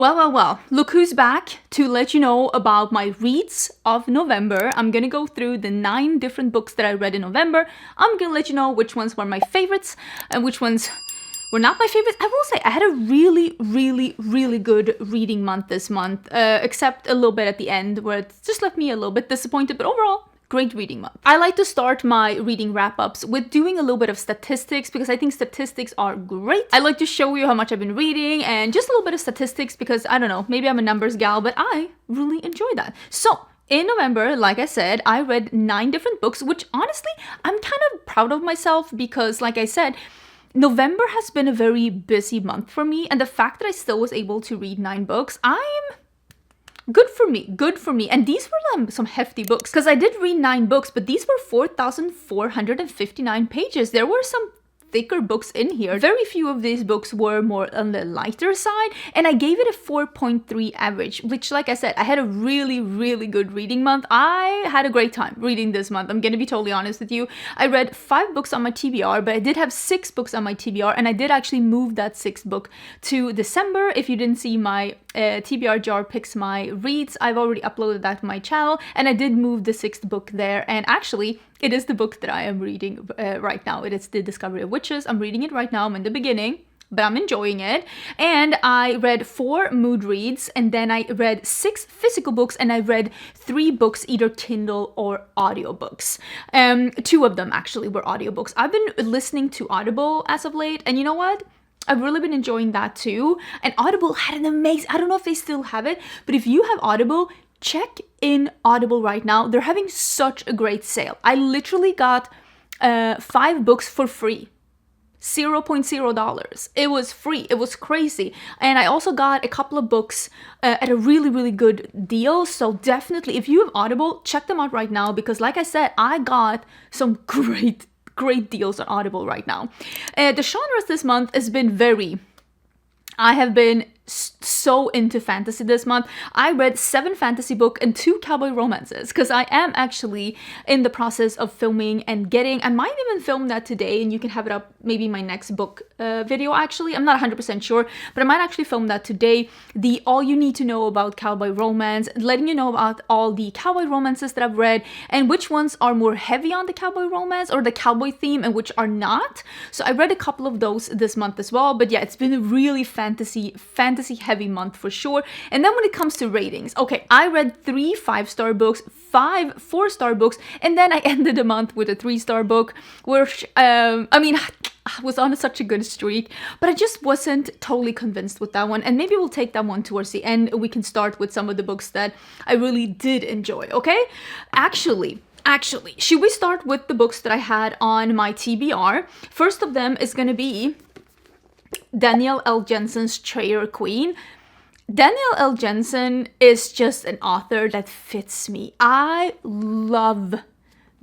Well, look who's back to let you know about my reads of November. I'm gonna go through the 9 different books that I read in November. I'm gonna let you know which ones were my favorites and which ones were not my favorites. I will say I had a really good reading month this month, except a little bit at the end where it just left me a little bit disappointed, but overall, great reading month. I like to start my reading wrap-ups with doing a little bit of statistics because I think statistics are great. I like to show you how much I've been reading and just a little bit of statistics because, I don't know, maybe I'm a numbers gal, but I really enjoy that. So, in November, like I said, I read 9 different books, which honestly, I'm kind of proud of myself because, like I said, November has been a very busy month for me, and the fact that I still was able to read 9 books, good for me. And these were some hefty books, because I did read 9 books, but these were 4,459 pages. There were some thicker books in here. Very few of these books were more on the lighter side, and I gave it a 4.3 average, which, like I said, I had a really good reading month. I had a great time reading this month. I'm gonna be totally honest with you. I read 5 books on my TBR, but I did have 6 books on my TBR, and I did actually move that 6th book to December. If you didn't see my TBR jar picks my reads, I've already uploaded that to my channel, and I did move the 6th book there, and actually it is the book that I am reading right now. It is The Discovery of Witches. I'm reading it right now. I'm in the beginning, but I'm enjoying it. And I read 4 mood reads, and then I read 6 physical books, and I read 3 books, either Kindle or audiobooks. 2 of them actually were audiobooks. I've been listening to Audible as of late, and you know what? I've really been enjoying that too. And Audible had an amazing, I don't know if they still have it, but if you have Audible, check in Audible right now. They're having such a great sale. I literally got 5 books for free. $0.0. It was free. It was crazy. And I also got a couple of books at a really good deal. So definitely, if you have Audible, check them out right now, because like I said, I got some great deals on Audible right now. The genres this month has been I have been so into fantasy this month. I read 7 fantasy books and 2 cowboy romances, because I am actually in the process of filming and I might even film that today, and you can have it up maybe my next book video actually. I'm not 100% sure, but I might actually film that today. The all you need to know about cowboy romance, letting you know about all the cowboy romances that I've read and which ones are more heavy on the cowboy romance or the cowboy theme and which are not. So I read a couple of those this month as well, but yeah, it's been a really fantasy heavy month for sure. And then when it comes to ratings, okay, I read 3 5-star books, 5 4-star books, and then I ended the month with a 3-star book, which I was on such a good streak, but I just wasn't totally convinced with that one, and maybe we'll take that one towards the end. We can start with some of the books that I really did enjoy, okay? Actually, should we start with the books that I had on my TBR? First of them is gonna be Danielle L. Jensen's Trader Queen. Danielle L. Jensen is just an author that fits me. I love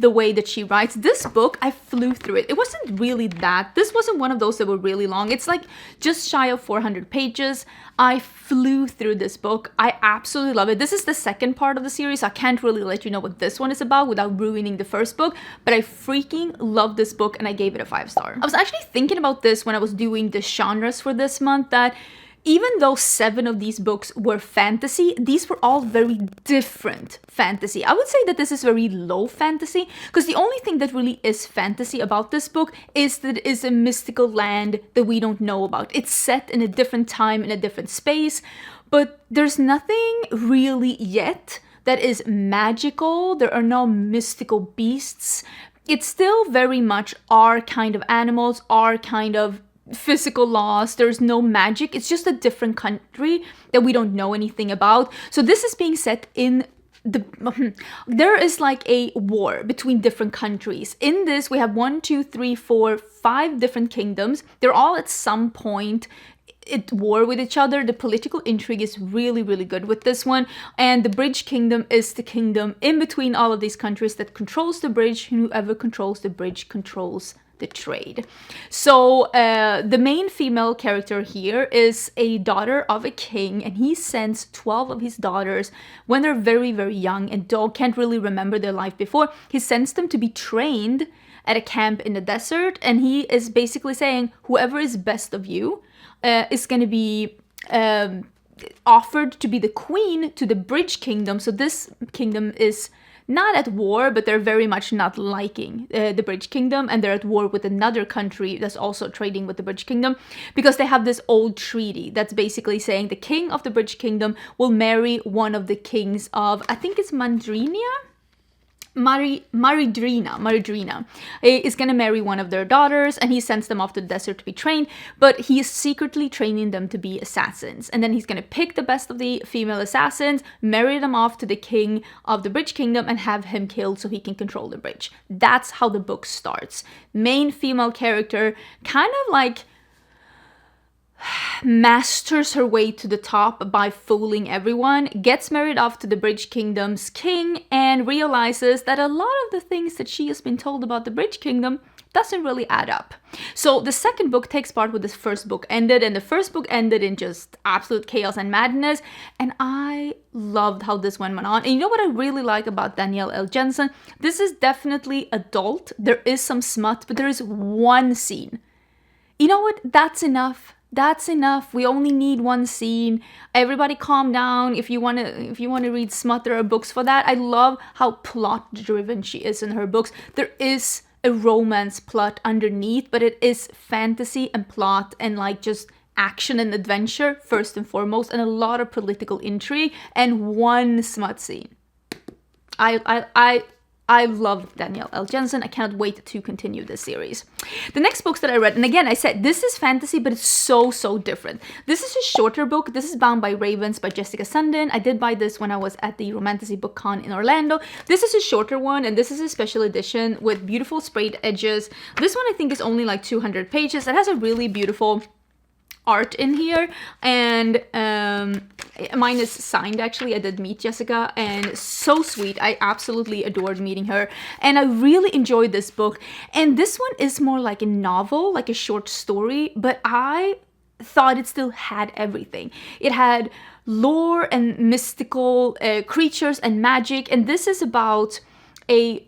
the way that she writes. This book, I flew through it. It wasn't really this wasn't one of those that were really long. It's like just shy of 400 pages. I flew through this book. I absolutely love it. This is the second part of the series. I can't really let you know what this one is about without ruining the first book, but I freaking love this book, and I gave it a 5-star. I was actually thinking about this when I was doing the genres for this month, that even though 7 of these books were fantasy, these were all very different fantasy. I would say that this is very low fantasy, because the only thing that really is fantasy about this book is that it is a mystical land that we don't know about. It's set in a different time, in a different space, but there's nothing really yet that is magical. There are no mystical beasts. It's still very much our kind of animals, our kind of physical laws. There's no magic. It's just a different country that we don't know anything about. So this is being set in there is like a war between different countries. In this, we have 1, 2, 3, 4, 5 different kingdoms. They're all at some point at war with each other. The political intrigue is really good with this one, and the Bridge Kingdom is the kingdom in between all of these countries that controls the bridge. Whoever controls the bridge controls the trade. So the main female character here is a daughter of a king, and he sends 12 of his daughters when they're very young and can't really remember their life before. He sends them to be trained at a camp in the desert, and he is basically saying whoever is best of you is going to be offered to be the queen to the Bridge Kingdom. So this kingdom is not at war, but they're very much not liking the Bridge Kingdom, and they're at war with another country that's also trading with the Bridge Kingdom, because they have this old treaty that's basically saying the king of the Bridge Kingdom will marry one of the kings of, I think it's Maridrina is going to marry one of their daughters, and he sends them off to the desert to be trained, but he is secretly training them to be assassins. And then he's going to pick the best of the female assassins, marry them off to the king of the Bridge Kingdom, and have him killed so he can control the bridge. That's how the book starts. Main female character, kind of like masters her way to the top by fooling everyone, gets married off to the Bridge Kingdom's king, and realizes that a lot of the things that she has been told about the Bridge Kingdom doesn't really add up. So the second book takes part where this first book ended, and the first book ended in just absolute chaos and madness, and I loved how this one went on. And you know what I really like about Danielle L. Jensen? This is definitely adult. There is some smut, but there is one scene. You know what? That's enough. That's enough. We only need one scene. Everybody calm down. If you want to read smut, there are books for that. I love how plot driven she is in her books. There is a romance plot underneath, but it is fantasy and plot and like just action and adventure first and foremost, and a lot of political intrigue and one smut scene. I love Danielle L. Jensen. I cannot wait to continue this series. The next books that I read, and again, I said this is fantasy, but it's so different. This is a shorter book. This is Bound by Ravens by Jessica Sundin. I did buy this when I was at the Romantasy Book Con in Orlando. This is a shorter one, and this is a special edition with beautiful sprayed edges. This one I think is only like 200 pages. It has a really beautiful art in here, and mine is signed actually. I did meet Jessica, and so sweet. I absolutely adored meeting her, and I really enjoyed this book. And this one is more like a novel, like a short story, but I thought it still had everything. It had lore and mystical creatures and magic, and this is about a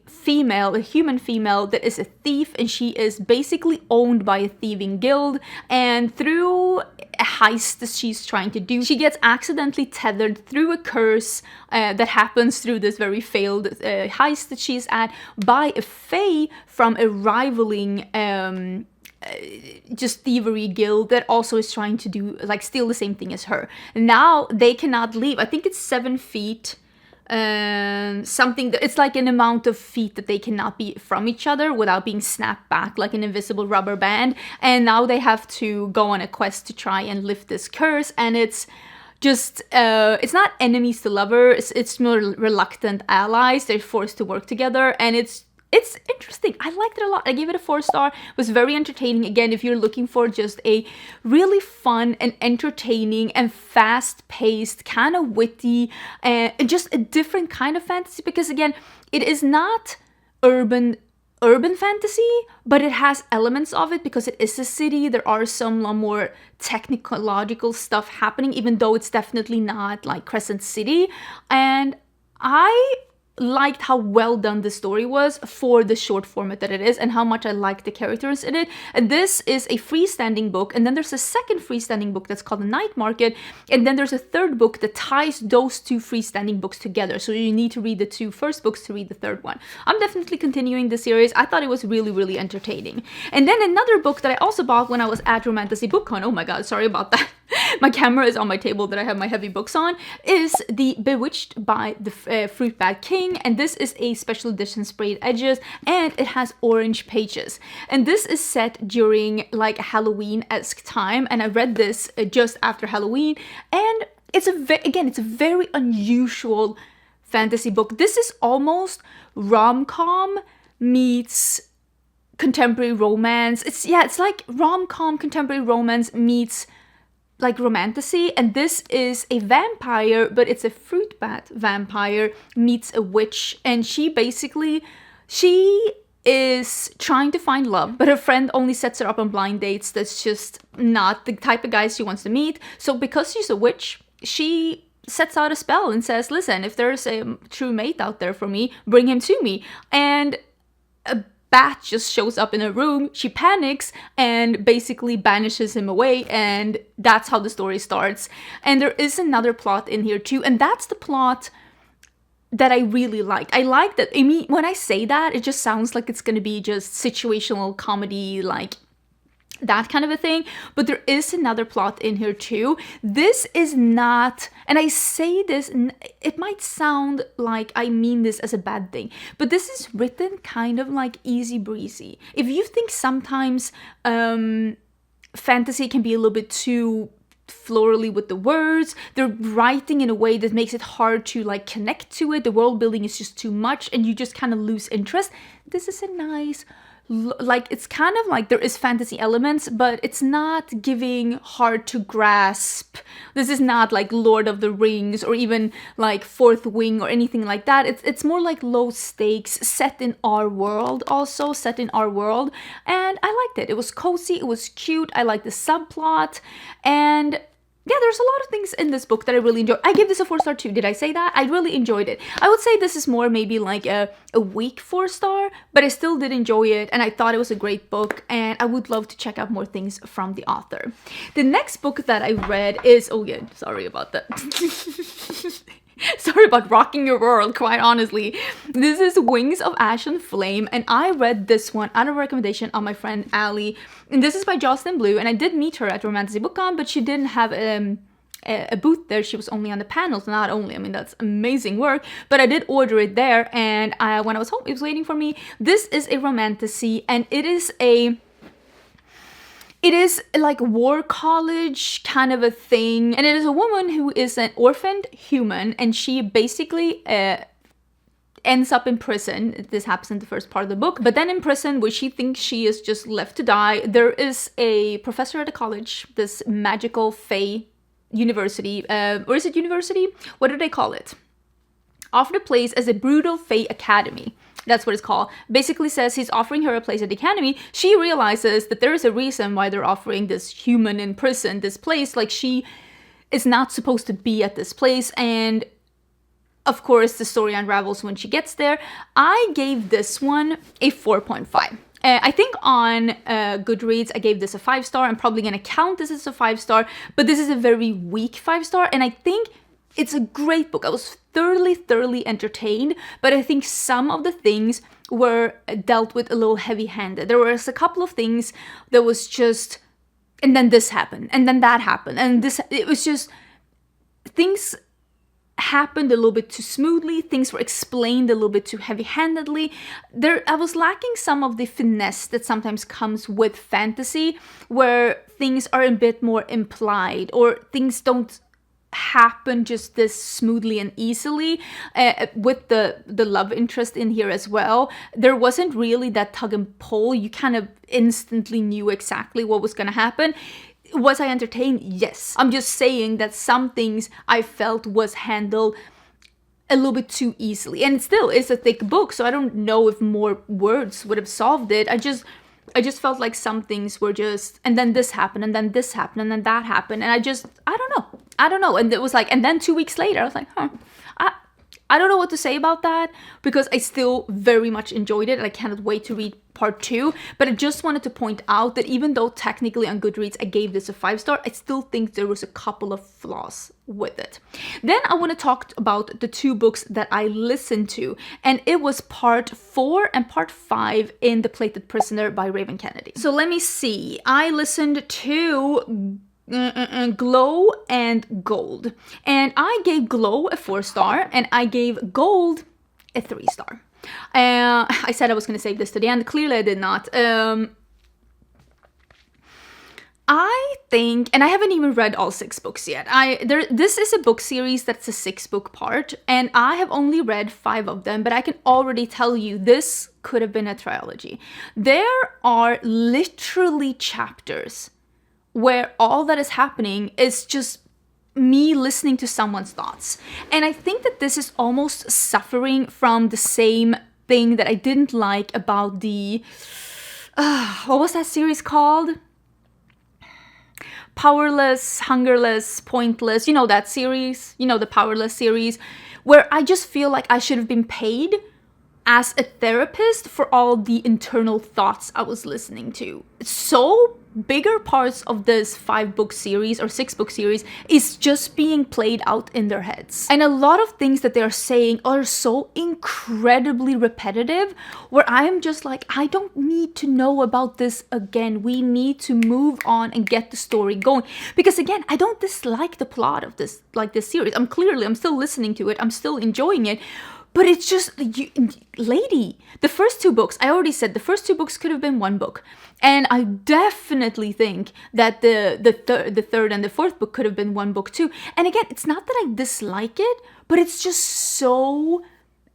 human female that is a thief, and she is basically owned by a thieving guild, and through a heist that she's trying to do, she gets accidentally tethered through a curse that happens through this very failed heist that she's at by a fae from a rivaling just thievery guild that also is trying to do like steal the same thing as her. Now they cannot leave. I think it's 7 feet. Something that it's like an amount of feet that they cannot be from each other without being snapped back like an invisible rubber band, and now they have to go on a quest to try and lift this curse. And it's just it's not enemies to lovers, it's more reluctant allies. They're forced to work together, and it's interesting. I liked it a lot. I gave it a 4-star. It was very entertaining. Again, if you're looking for just a really fun and entertaining and fast-paced, kind of witty, and just a different kind of fantasy, because again, it is not urban fantasy, but it has elements of it because it is a city. There are some more technological stuff happening, even though it's definitely not like Crescent City. And I liked how well done the story was for the short format that it is, and how much I liked the characters in it. And this is a freestanding book, and then there's a second freestanding book that's called The Night Market, and then there's a third book that ties those two freestanding books together. So you need to read the 2 first books to read the third one. I'm definitely continuing the series. I thought it was really entertaining. And then another book that I also bought when I was at Romantasy Book Con, oh my god, sorry about that. My camera is on my table that I have my heavy books on, is the Bewitched by the Fruit Bag King, and this is a special edition sprayed edges, and it has orange pages. And this is set during like a Halloween-esque time, and I read this just after Halloween, and it's a very unusual fantasy book. This is almost rom-com meets contemporary romance. It's like rom-com contemporary romance meets like romantasy, and this is a vampire, but it's a fruit bat vampire meets a witch, and she is trying to find love, but her friend only sets her up on blind dates. That's just not the type of guys she wants to meet. So because she's a witch, she sets out a spell and says, listen, if there's a true mate out there for me, bring him to me. And bat just shows up in her room. She panics and basically banishes him away, and that's how the story starts. And there is another plot in here too, and that's the plot that I really liked. I like that. I mean, when I say that, it just sounds like it's gonna be just situational comedy, like that kind of a thing. But there is another plot in here too. This is not, and I say this, it might sound like I mean this as a bad thing, but this is written kind of like easy breezy. If you think sometimes fantasy can be a little bit too florally with the words, they're writing in a way that makes it hard to like connect to it, the world building is just too much and you just kind of lose interest. This is a nice, like, it's kind of like there is fantasy elements, but it's not giving hard to grasp. This is not like Lord of the Rings or even like Fourth Wing or anything like that. It's more like low stakes, set in our world, also set in our world. And I liked it. It was cozy, it was cute, I liked the subplot, and yeah, there's a lot of things in this book that I really enjoyed. I gave this a 4-star too. Did I say that? I really enjoyed it. I would say this is more maybe like a weak 4-star, but I still did enjoy it, and I thought it was a great book, and I would love to check out more things from the author. The next book that I read is, oh yeah, sorry about that. Sorry about rocking your world, quite honestly. This is Wings of Ash and Flame, and I read this one out of recommendation of my friend Ali. And this is by Jocelyn Blue, and I did meet her at Romantasy BookCon, but she didn't have a booth there. She was only on the panels. Not only, I mean, that's amazing work, but I did order it there, and when I was home, it was waiting for me. This is a romantasy, and it is like war college kind of a thing, and it is a woman who is an orphaned human, and she basically ends up in prison. This happens in the first part of the book, but then in prison, where she thinks she is just left to die, there is a professor at a college, this magical fae university, or is it university? What do they call it? Offered a place as a brutal fae academy. That's what it's called. Basically says he's offering her a place at the academy. She realizes that there is a reason why they're offering this human in prison this place. Like, she is not supposed to be at this place. And of course, the story unravels when she gets there. I gave this one a 4.5. I think on Goodreads, I gave this a 5-star. I'm probably going to count this as a 5-star, but this is a very weak 5-star. And I think it's a great book. I was thoroughly entertained, but I think some of the things were dealt with a little heavy-handed. There was a couple of things that was just, and then this happened, and then that happened, and this, it was just, things happened a little bit too smoothly, things were explained a little bit too heavy-handedly. I was lacking some of the finesse that sometimes comes with fantasy, where things are a bit more implied, or things don't happen just this smoothly and easily. With the love interest in here as well, there wasn't really that tug and pull. You kind of instantly knew exactly what was going to happen. Was I entertained? Yes. I'm just saying that some things I felt was handled a little bit too easily, and it still is a thick book, so I don't know if more words would have solved it. I just felt like some things were just, and then this happened, and then this happened, and then that happened, and I don't know. And it was like, and then 2 weeks later, I was like, I don't know what to say about that, because I still very much enjoyed it, and I cannot wait to read part 2. But I just wanted to point out that even though technically on Goodreads I gave this a 5-star, I still think there was a couple of flaws with it. Then I want to talk about the 2 books that I listened to, and it was part 4 and part 5 in The Plated Prisoner by Raven Kennedy. So let me see. I listened to Glow and Gold, and I gave Glow a 4-star, and I gave Gold a 3-star. I said I was going to save this to the end. Clearly I did not. I think, and I haven't even read all 6 books yet. This is a book series that's a 6-book part, and I have only read 5 of them, but I can already tell you this could have been a trilogy. There are literally chapters where all that is happening is just me listening to someone's thoughts. And I think that this is almost suffering from the same thing that I didn't like about the, what was that series called? Powerless, Hungerless, Pointless, you know that series, you know, the Powerless series, where I just feel like I should have been paid as a therapist for all the internal thoughts I was listening to. So bigger parts of this 5-book series or 6-book series is just being played out in their heads. And a lot of things that they're saying are so incredibly repetitive, where I am just like, I don't need to know about this again. We need to move on and get the story going. Because again, I don't dislike the plot of this, like this series. I'm still listening to it. I'm still enjoying it. But it's just, lady, the first 2 books, I already said the first 2 books could have been 1 book. And I definitely think that the third and the 4th book could have been 1 book too. And again, it's not that I dislike it, but it's just so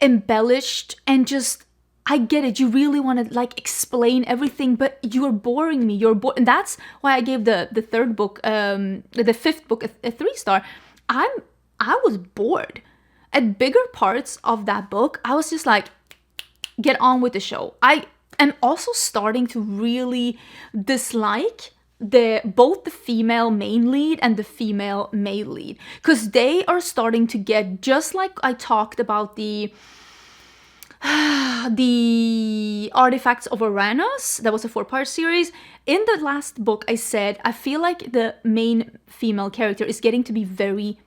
embellished and just, I get it. You really want to like explain everything, but you're boring me. You're bored. And that's why I gave the 3rd book, the 5th book a 3-star. I was bored. At bigger parts of that book, I was just like, get on with the show. I am also starting to really dislike both the female main lead and the female male lead, because they are starting to get, just like I talked about the Artifacts of Uranus, that was a 4-part series. In the last book, I said I feel like the main female character is getting to be very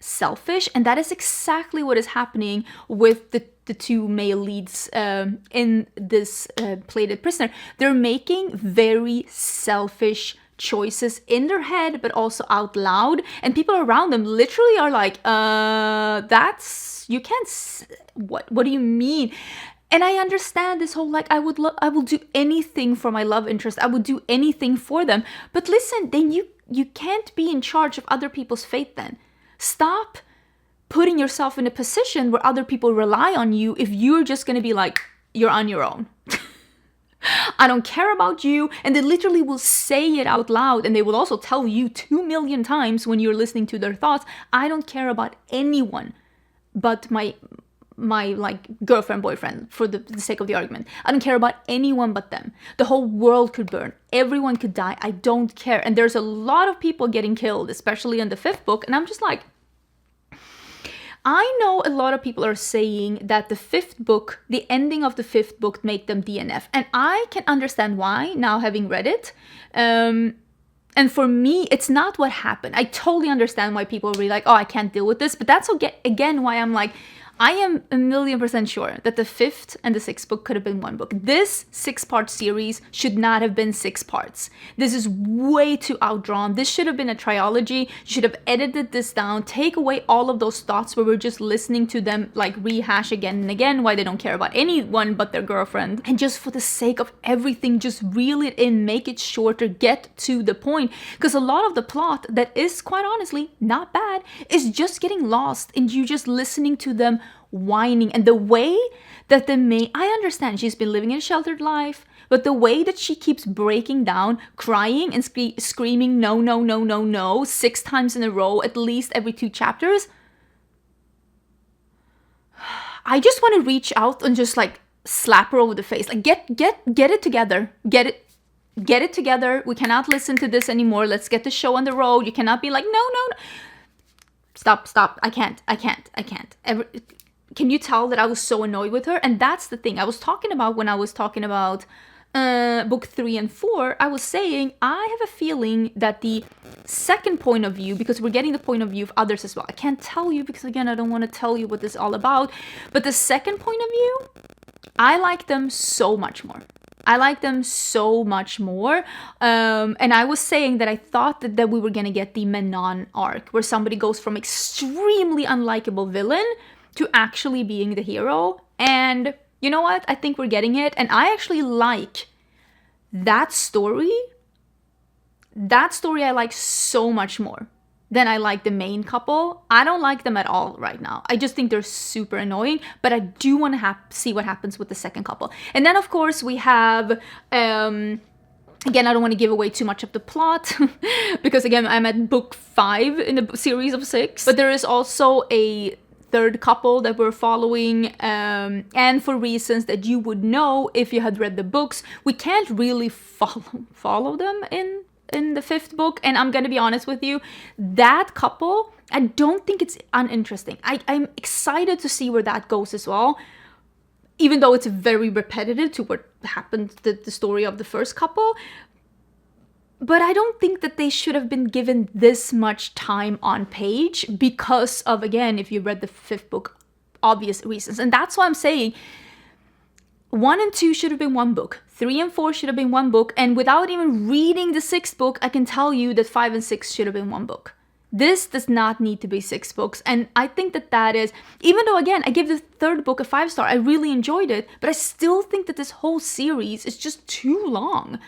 selfish, and that is exactly what is happening with the 2 male leads in this Plated Prisoner. They're making very selfish choices in their head, but also out loud, and people around them literally are like, that's, you can't, what do you mean? And I understand this whole, like, I will do anything for my love interest, I would do anything for them, but listen, then you can't be in charge of other people's fate then. Stop putting yourself in a position where other people rely on you if you're just going to be like, you're on your own. I don't care about you. And they literally will say it out loud. And they will also tell you 2 million times when you're listening to their thoughts, I don't care about anyone but my like girlfriend, boyfriend, for the sake of the argument. I don't care about anyone but them. The whole world could burn. Everyone could die. I don't care. And there's a lot of people getting killed, especially in the 5th book. And I'm just like, I know a lot of people are saying that the 5th book, the ending of the 5th book, made them DNF. And I can understand why, now having read it. And for me, it's not what happened. I totally understand why people are really like, oh, I can't deal with this. But that's again why I'm like, I am 1,000,000% sure that the 5th and the 6th book could have been 1 book. This 6-part series should not have been 6 parts. This is way too outdrawn. This should have been a trilogy. You should have edited this down. Take away all of those thoughts where we're just listening to them like rehash again and again why they don't care about anyone but their girlfriend. And just for the sake of everything, just reel it in, make it shorter, get to the point. Because a lot of the plot that is, quite honestly, not bad, is just getting lost in you just listening to them whining. And the way that I understand she's been living a sheltered life, but the way that she keeps breaking down, crying and screaming no, no, no, no, no 6 times in a row, at least every 2 chapters, I just want to reach out and just like slap her over the face. Like, get it together. Get it together. We cannot listen to this anymore. Let's get the show on the road. You cannot be like, no. Stop. I can't. Can you tell that I was so annoyed with her? And that's the thing I was talking about when I was talking about book 3 and 4. I was saying I have a feeling that the second point of view, because we're getting the point of view of others as well. I can't tell you because, again, I don't want to tell you what this is all about. But the second point of view, I like them so much more. And I was saying that I thought that we were going to get the Menon arc, where somebody goes from extremely unlikable villain to actually being the hero. And you know what? I think we're getting it. And I actually like that story. That story I like so much more than I like the main couple. I don't like them at all right now. I just think they're super annoying. But I do want to see what happens with the second couple. And then, of course, we have... again, I don't want to give away too much of the plot because, again, I'm at book 5 in a series of 6. But there is also a third couple that we're following, and for reasons that you would know if you had read the books, we can't really follow them in the 5th book. And I'm gonna be honest with you, that couple, I don't think it's uninteresting. I'm excited to see where that goes as well. even though it's very repetitive to what happened, the story of the first couple. But I don't think that they should have been given this much time on page because of, again, if you read the 5th book, obvious reasons. And that's why I'm saying 1 and 2 should have been 1 book. 3 and 4 should have been 1 book. And without even reading the 6th book, I can tell you that 5 and 6 should have been 1 book. This does not need to be 6 books. And I think that that is, even though, again, I give the 3rd book a 5-star, I really enjoyed it, but I still think that this whole series is just too long.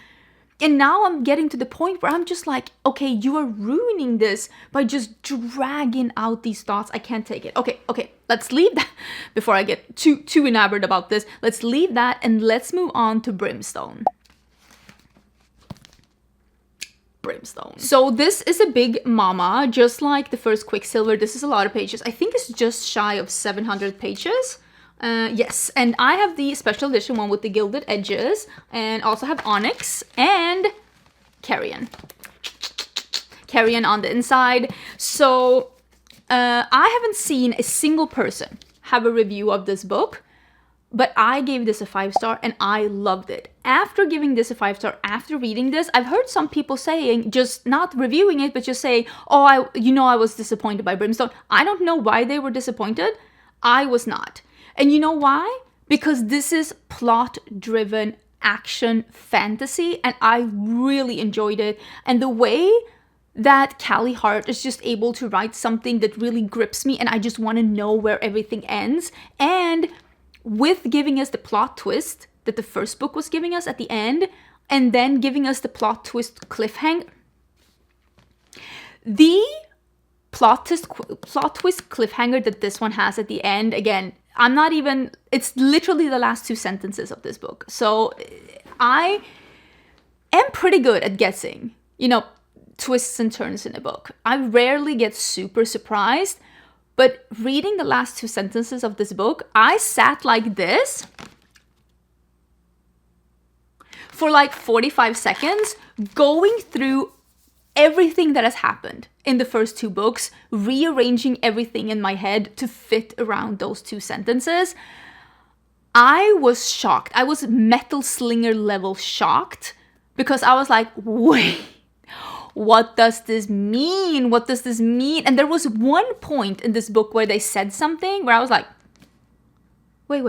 And now I'm getting to the point where I'm just like, okay, you are ruining this by just dragging out these thoughts. I can't take it. Okay, let's leave that before I get too enamored about this. Let's leave that and let's move on to Brimstone. So this is a big mama, just like the first Quicksilver. This is a lot of pages. I think it's just shy of 700 pages. Yes, and I have the special edition one with the gilded edges, and also have Onyx and Carrion on the inside. So I haven't seen a single person have a review of this book, but I gave this a 5-star and I loved it. After giving this a 5-star, after reading this, I've heard some people saying, just not reviewing it, but just saying, oh, I was disappointed by Brimstone. I don't know why they were disappointed. I was not. And you know why? Because this is plot-driven action fantasy, and I really enjoyed it. And the way that Callie Hart is just able to write something that really grips me, and I just want to know where everything ends. And with giving us the plot twist that the first book was giving us at the end, and then giving us the plot twist cliffhanger. The plot twist cliffhanger that this one has at the end, again, it's literally the last 2 sentences of this book. So I am pretty good at guessing, twists and turns in a book. I rarely get super surprised, but reading the last 2 sentences of this book, I sat like this for like 45 seconds, going through everything that has happened in the first 2 books, rearranging everything in my head to fit around those 2 sentences. I was shocked. I was Metal Slinger level shocked, because I was like, wait, what does this mean? What does this mean? And there was one point in this book where they said something where I was like, wait,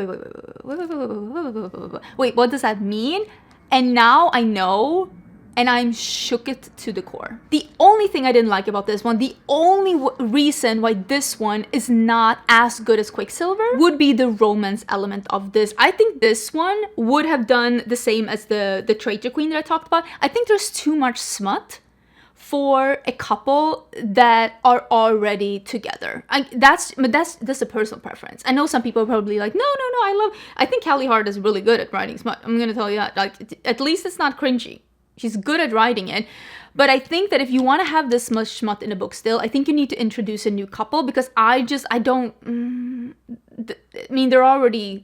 what does that mean? And now I know, and I'm shook it to the core. The only thing I didn't like about this one, the only reason why this one is not as good as Quicksilver, would be the romance element of this. I think this one would have done the same as the Traitor Queen that I talked about. I think there's too much smut for a couple that are already together. That's a personal preference. I know some people are probably like, no, I think Callie Hart is really good at writing smut. I'm gonna tell you that. Like, at least it's not cringy. She's good at writing it. But I think that if you want to have this much smut in a book still, I think you need to introduce a new couple, because I mean,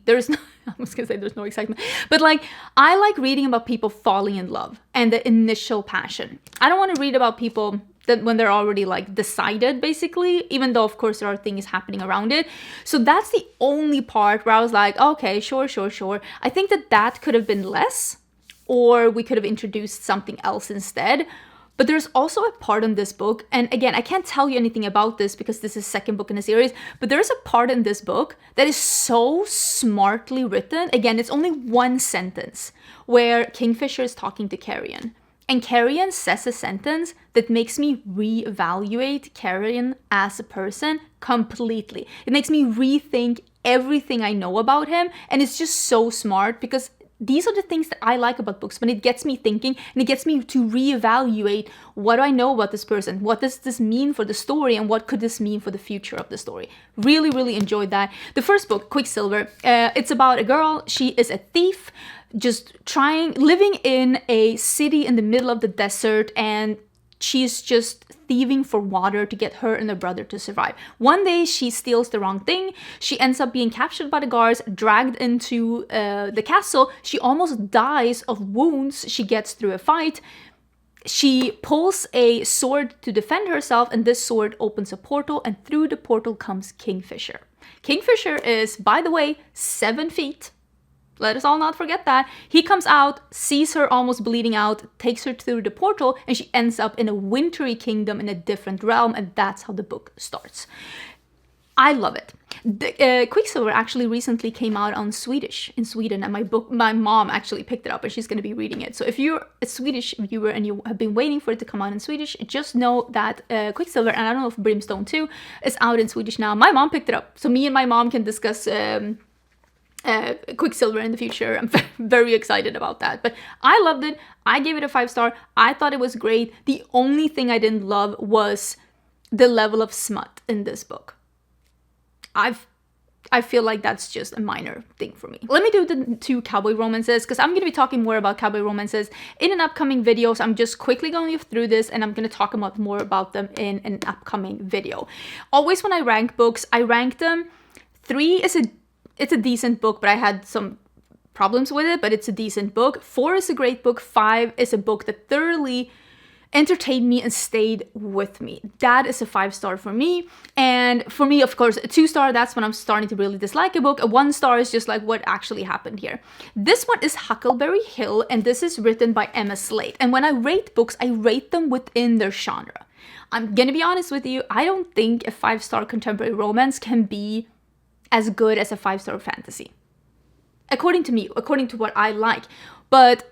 there's no, I was gonna say there's no excitement, but like, I like reading about people falling in love and the initial passion. I don't want to read about people that when they're already like decided, basically, even though of course there are things happening around it. So that's the only part where I was like, okay, sure. I think that could have been less, or we could have introduced something else instead. But there's also a part in this book, and again, I can't tell you anything about this because this is the second book in a series, but there's a part in this book that is so smartly written. Again, it's only 1 sentence where Kingfisher is talking to Carrion. And Carrion says a sentence that makes me reevaluate Carrion as a person completely. It makes me rethink everything I know about him, and it's just so smart, because these are the things that I like about books, when it gets me thinking and it gets me to reevaluate, what do I know about this person? What does this mean for the story? And what could this mean for the future of the story? Really, really enjoyed that. The first book, Quicksilver, it's about a girl. She is a thief, just living in a city in the middle of the desert, and she's just thieving for water to get her and her brother to survive. One day she steals the wrong thing. She ends up being captured by the guards, dragged into the castle. She almost dies of wounds she gets through a fight. She pulls a sword to defend herself, and this sword opens a portal, and through the portal comes Kingfisher. Kingfisher is, by the way, 7 feet. Let us all not forget that. He comes out, sees her almost bleeding out, takes her through the portal, and she ends up in a wintry kingdom in a different realm, and that's how the book starts. I love it. Quicksilver actually recently came out on Swedish in Sweden, and my mom actually picked it up, and she's going to be reading it. So if you're a Swedish viewer and you have been waiting for it to come out in Swedish, just know that Quicksilver, and I don't know if Brimstone too, is out in Swedish now. My mom picked it up, so me and my mom can discuss Quicksilver in the future. I'm very excited about that. But I loved it. I gave it a 5-star. I thought it was great. The only thing I didn't love was the level of smut in this book. I feel like that's just a minor thing for me. Let me do the 2 cowboy romances, because I'm going to be talking more about cowboy romances in an upcoming video. So I'm just quickly going through this, and I'm going to talk about more about them in an upcoming video. Always when I rank books, I rank them. 3 is it's a decent book, but I had some problems with it, but it's a decent book. 4 is a great book. 5 is a book that thoroughly entertained me and stayed with me. That is a 5-star for me. And for me, of course, a 2-star, that's when I'm starting to really dislike a book. A 1-star is just like what actually happened here. This one is Huckleberry Hill, and this is written by Emma Slate. And when I rate books, I rate them within their genre. I'm gonna be honest with you, I don't think a 5-star contemporary romance can be as good as a 5-star fantasy. According to me, according to what I like. But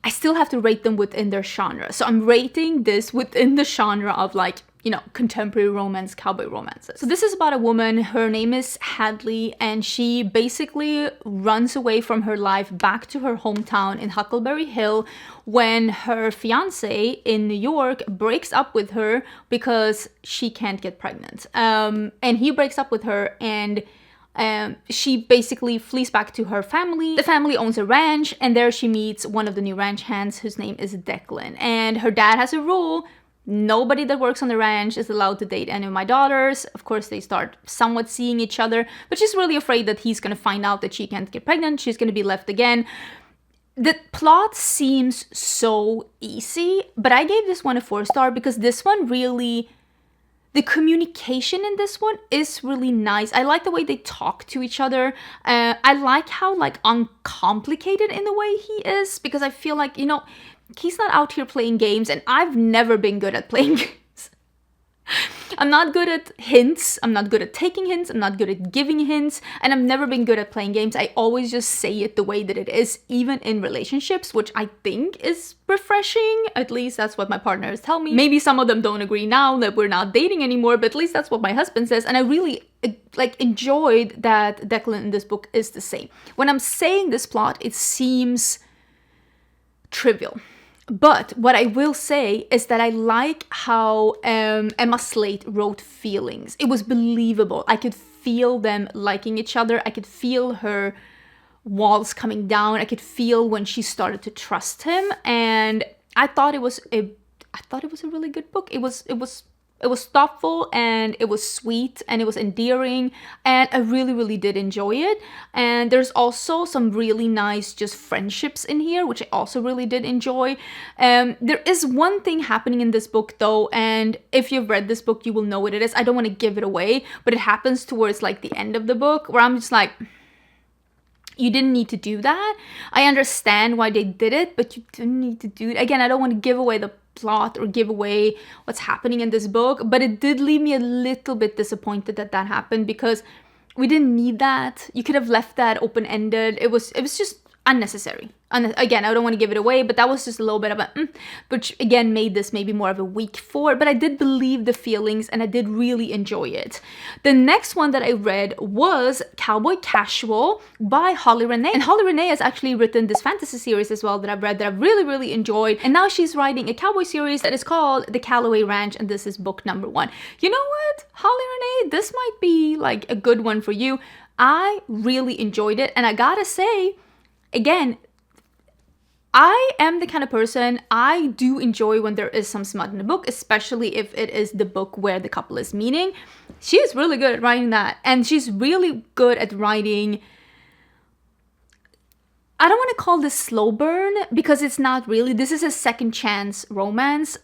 I still have to rate them within their genre. So I'm rating this within the genre of, like, you know, contemporary romance, cowboy romances. So this is about a woman, her name is Hadley, and she basically runs away from her life back to her hometown in Huckleberry Hill when her fiance in New York breaks up with her because she can't get pregnant. And he breaks up with her, and she basically flees back to her family. The family owns a ranch, and there she meets one of the new ranch hands whose name is Declan. And her dad has a rule: nobody that works on the ranch is allowed to date any of my daughters. Of course, they start somewhat seeing each other, but she's really afraid that he's gonna find out that she can't get pregnant. She's gonna be left again. The plot seems so easy, but I gave this one a 4-star because this one really... The communication in this one is really nice. I like the way they talk to each other. I like how, like, uncomplicated in the way he is, because I feel like, you know, he's not out here playing games, and I've never been good at playing games. I'm not good at hints. I'm not good at taking hints. I'm not good at giving hints, and I've never been good at playing games. I always just say it the way that it is, even in relationships, which I think is refreshing. At least that's what my partners tell me. Maybe some of them don't agree now that we're not dating anymore, but at least that's what my husband says. And I really enjoyed that Declan in this book is the same. When I'm saying this plot, it seems trivial. But what I will say is that I like how Emma Slate wrote feelings. It was believable. I could feel them liking each other. I could feel her walls coming down. I could feel when she started to trust him. And I thought it was a really good book. It was thoughtful, and it was sweet, and it was endearing, and I really, really did enjoy it. And there's also some really nice just friendships in here, which I also really did enjoy. There is one thing happening in this book though, and if you've read this book, you will know what it is. I don't want to give it away, but it happens towards like the end of the book, where I'm just like, you didn't need to do that. I understand why they did it, but you didn't need to do it. Again, I don't want to give away the plot or give away what's happening in this book, but it did leave me a little bit disappointed that that happened, because we didn't need that. You could have left that open-ended. It was just unnecessary. Again, I don't want to give it away, but that was just a little bit of a which again made this maybe more of a weak 4, but I did believe the feelings, and I did really enjoy it. The next one that I read was Cowboy Casual by Holly Renee. And Holly Renee has actually written this fantasy series as well that I've read that I've really, really enjoyed. And now she's writing a cowboy series that is called The Callaway Ranch, and this is book number 1. You know what, Holly Renee, this might be like a good one for you. I really enjoyed it, and I gotta say, again, I am the kind of person, I do enjoy when there is some smut in the book, especially if it is the book where the couple is meeting. She's really good at writing that, and she's really good at writing, I don't want to call this slow burn, because it's not really, this is a second chance romance.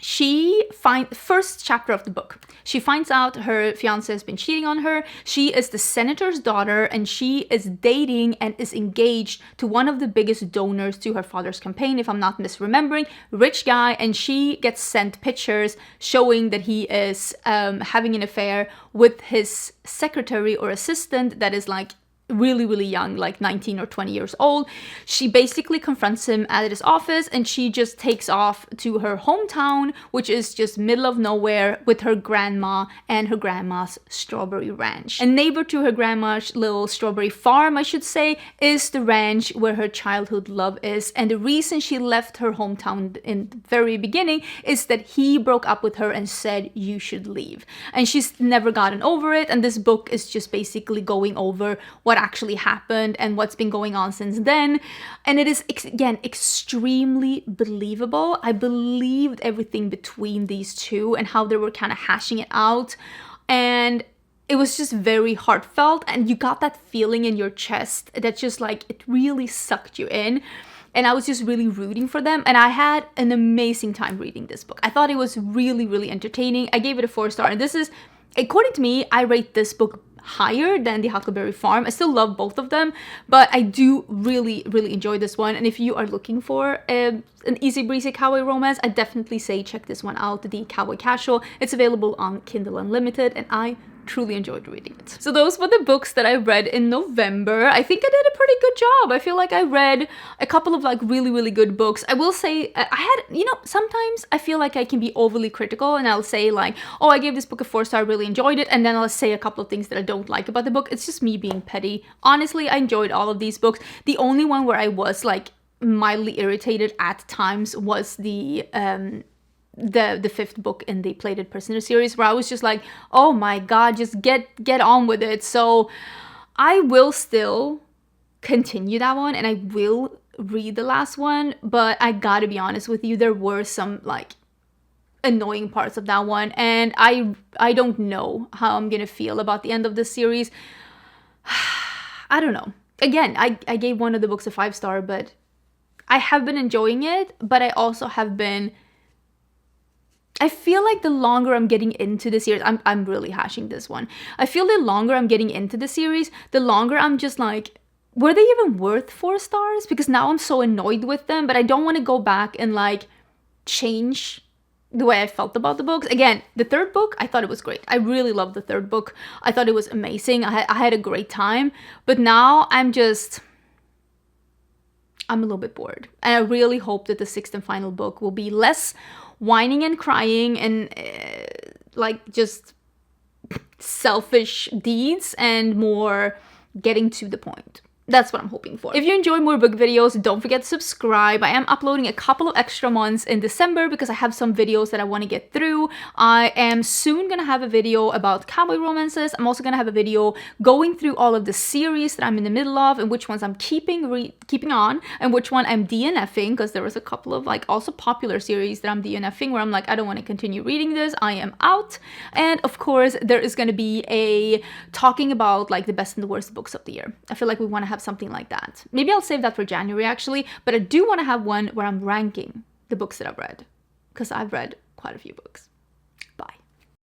first chapter of the book, she finds out her fiance has been cheating on her. She is the senator's daughter, and she is dating and is engaged to one of the biggest donors to her father's campaign, if I'm not misremembering, rich guy, and she gets sent pictures showing that he is having an affair with his secretary or assistant that is like really, really young, like 19 or 20 years old. She basically confronts him at his office, and she just takes off to her hometown, which is just middle of nowhere, with her grandma and her grandma's strawberry ranch. And neighbor to her grandma's little strawberry farm, I should say, is the ranch where her childhood love is. And the reason she left her hometown in the very beginning is that he broke up with her and said, you should leave. And she's never gotten over it. And this book is just basically going over what actually happened and what's been going on since then. And it is, again, extremely believable. I believed everything between these two and how they were kind of hashing it out. And it was just very heartfelt, and you got that feeling in your chest that just like, it really sucked you in. And I was just really rooting for them. And I had an amazing time reading this book. I thought it was really, really entertaining. I gave it a 4-star. And this is, according to me, I rate this book higher than the Huckleberry Farm. I still love both of them, but I do really, really enjoy this one. And if you are looking for an easy breezy cowboy romance, I definitely say check this one out, the Cowboy Casual. It's available on Kindle Unlimited, and I truly enjoyed reading it. So those were the books that I read in November. I think I did a pretty good job. I feel like I read a couple of like really, really good books. I will say I had, you know, sometimes I feel like I can be overly critical, and I'll say like, oh, I gave this book a 4-star, I really enjoyed it. And then I'll say a couple of things that I don't like about the book. It's just me being petty. Honestly, I enjoyed all of these books. The only one where I was like mildly irritated at times was the 5th book in the Plated Prisoner series, where I was just like, oh my god, just get on with it. So I will still continue that one, and I will read the last one, but I gotta be honest with you, there were some like annoying parts of that one, and I don't know how I'm gonna feel about the end of this series. I don't know. Again, I gave one of the books a 5-star, but I have been enjoying it, but I also have been, I feel like the longer I'm getting into the series, I'm really hashing this one. I feel the longer I'm getting into the series, the longer I'm just like, were they even worth 4 stars? Because now I'm so annoyed with them, but I don't want to go back and like change the way I felt about the books. Again, the 3rd book, I thought it was great. I really loved the 3rd book. I thought it was amazing. I had a great time. But now I'm a little bit bored. And I really hope that the 6th and final book will be less whining and crying and like just selfish deeds and more getting to the point. That's what I'm hoping for. If you enjoy more book videos, don't forget to subscribe. I am uploading a couple of extra ones in December because I have some videos that I want to get through. I am soon gonna have a video about cowboy romances. I'm also gonna have a video going through all of the series that I'm in the middle of and which ones I'm keeping on and which one I'm DNFing, because there was a couple of like also popular series that I'm DNFing where I'm like, I don't want to continue reading this. I am out. And of course, there is gonna be a talking about like the best and the worst books of the year. I feel like we want to have something like that. Maybe I'll save that for January actually, but I do want to have one where I'm ranking the books that I've read, because I've read quite a few books.